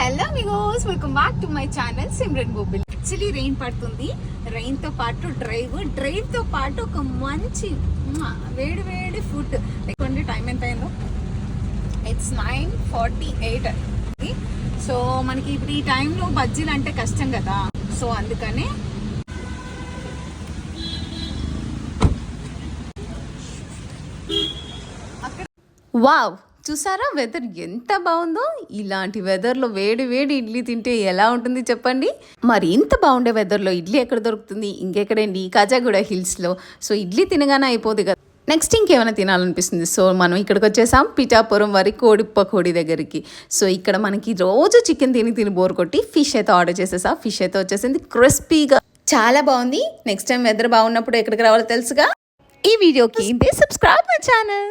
Hello amigos, welcome back to my channel Simran Gopil. Actually rain పడుతుంది. రెయిన్తో పాటు డ్రైవ్తో పాటు ఒక మంచి వేడి వేడి ఫుడ్. లేకుంటే టైం ఎంత అయిందో, ఇట్స్ 9:48. సో మనకి ఇప్పుడు ఈ టైంలో బజ్జీలు అంటే కష్టం కదా, సో అందుకనే వావ్, చూసారా వెదర్ ఎంత బాగుందో. ఇలాంటి వెదర్లో వేడి వేడి ఇడ్లీ తింటే ఎలా ఉంటుంది చెప్పండి. మరి ఇంత బాగుండే వెదర్లో ఇడ్లీ ఎక్కడ దొరుకుతుంది? ఇంకెక్కడండి, కాజాగూడ హిల్స్లో. సో ఇడ్లీ తినగానే అయిపోదు కదా, నెక్స్ట్ ఇంకేమైనా తినాలనిపిస్తుంది. సో మనం ఇక్కడికి వచ్చేసాం, పిఠాపురం వారి కోడి పకోడీ దగ్గరికి. సో ఇక్కడ మనకి రోజు చికెన్ తిని బోర్ కొట్టి ఫిష్ అయితే ఆర్డర్ చేసేసా. ఫిష్ అయితే వచ్చేసింది క్రిస్పీగా, చాలా బాగుంది. నెక్స్ట్ టైం వెదర్ బాగున్నప్పుడు ఎక్కడికి రావాలో తెలుసుగా. ఈ వీడియోకి సబ్స్క్రైబ్ మై ఛానల్.